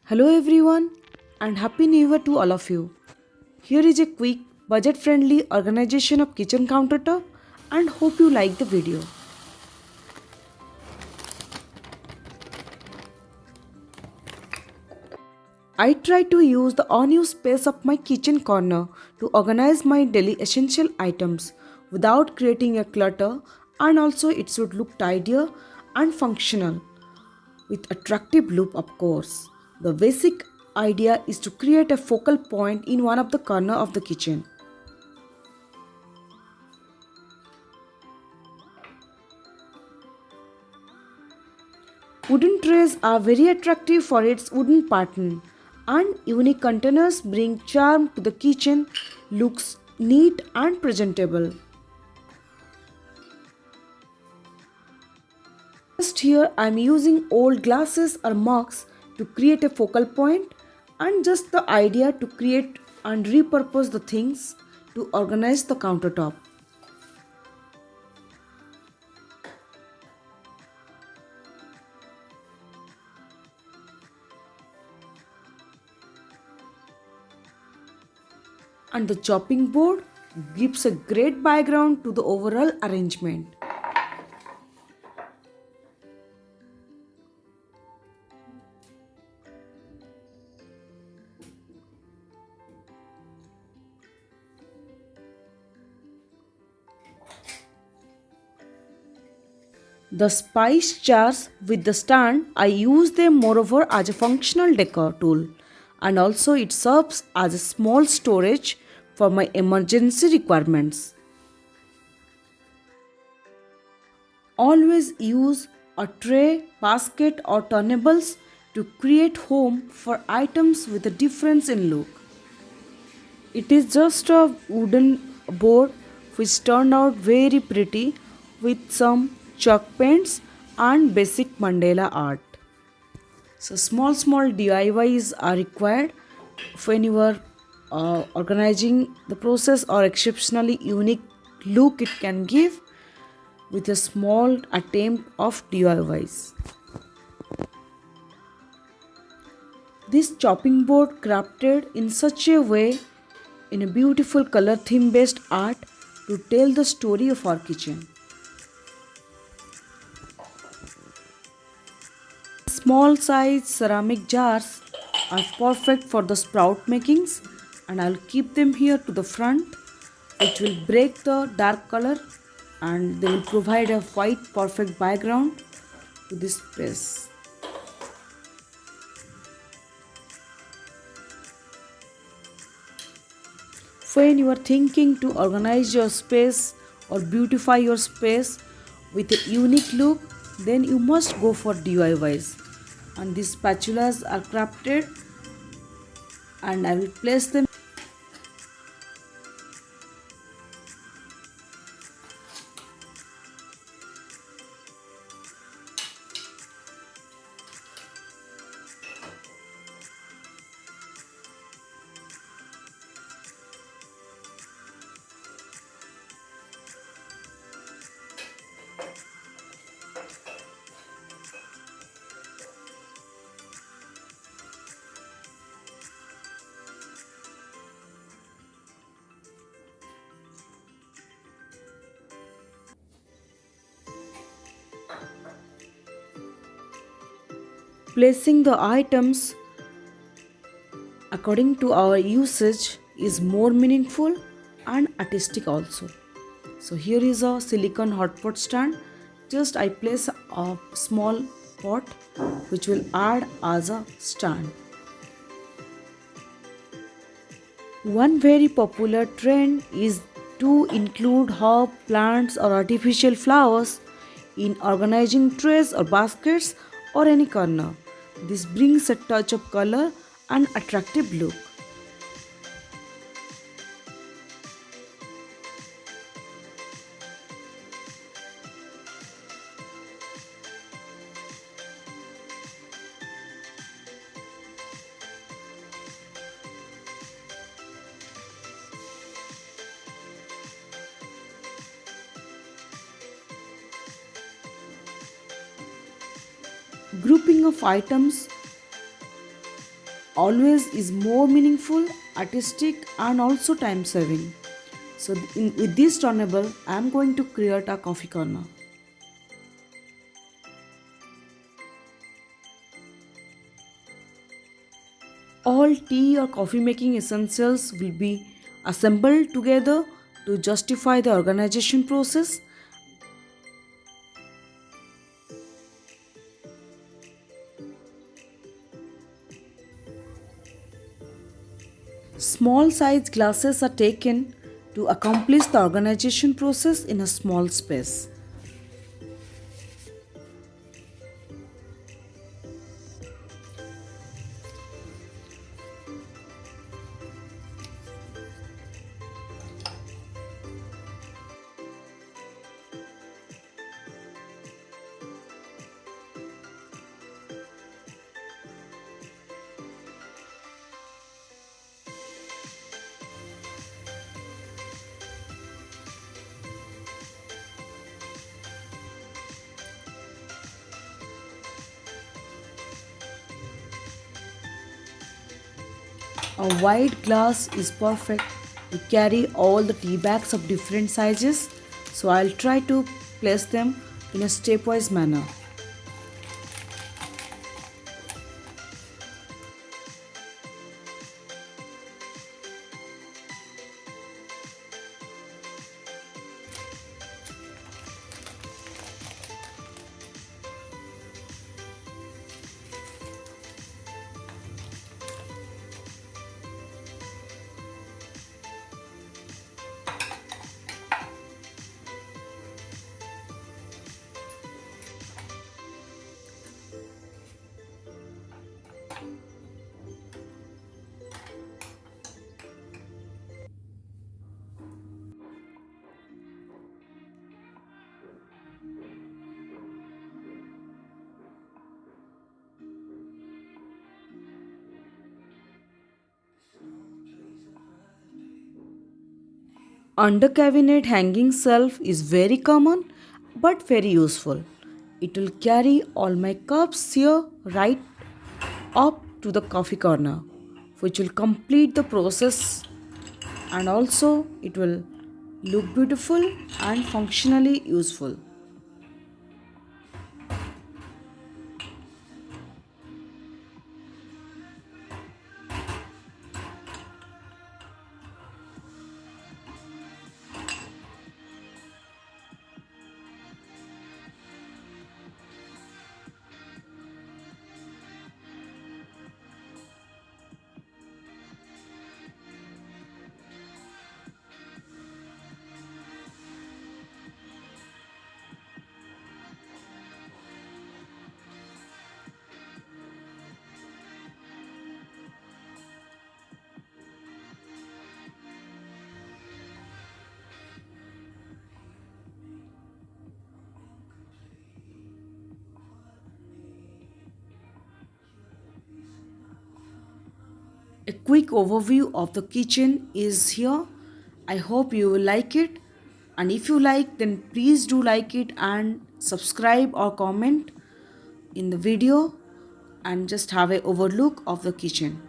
Hello everyone and happy new year to all of you. Here is a quick budget friendly organization of kitchen countertop and hope you like the video. I try to use the unused space of my kitchen corner to organize my daily essential items without creating a clutter, and also it should look tidier and functional with attractive look, of course. The basic idea is to create a focal point in one of the corner of the kitchen. Wooden trays are very attractive for its wooden pattern, and unique containers bring charm to the kitchen, looks neat and presentable. Just here I am using old glasses or mugs to create a focal point, and just the idea to create and repurpose the things to organize the countertop. And the chopping board gives a great background to the overall arrangement. The spice jars with the stand, I use them moreover as a functional decor tool, and also it serves as a small storage for my emergency requirements. Always use a tray, basket or turnables to create home for items with a difference in look. It is just a wooden board which turned out very pretty with some chalk paints and basic mandala art. So small DIYs are required when you are organizing the process, or exceptionally unique look it can give with a small attempt of DIYs. This chopping board crafted in such a way in a beautiful color theme based art to tell the story of our kitchen. Small size ceramic jars are perfect for the sprout makings, and I'll keep them here to the front, which will break the dark color and they will provide a white perfect background to this space. When you are thinking to organize your space or beautify your space with a unique look, then you must go for DIYs. And these spatulas are crafted, and I will place them. Placing the items according to our usage is more meaningful and artistic also. So here is a silicone hot pot stand. Just I place a small pot which will add as a stand. One very popular trend is to include herb, plants or artificial flowers in organizing trays or baskets or any corner. This brings a touch of color and attractive look. Grouping of items always is more meaningful, artistic, and also time saving. So, with this turntable, I am going to create a coffee corner. All tea or coffee making essentials will be assembled together to justify the organization process. Small size glasses are taken to accomplish the organization process in a small space. A wide glass is perfect to carry all the tea bags of different sizes, so I'll try to place them in a stepwise manner. Under cabinet hanging shelf is very common but very useful. It will carry all my cups here right up to the coffee corner, which will complete the process, and also it will look beautiful and functionally useful. A quick overview of the kitchen is here. I hope you will like it. And if you like, then please do like it and subscribe or comment in the video and just have a overlook of the kitchen.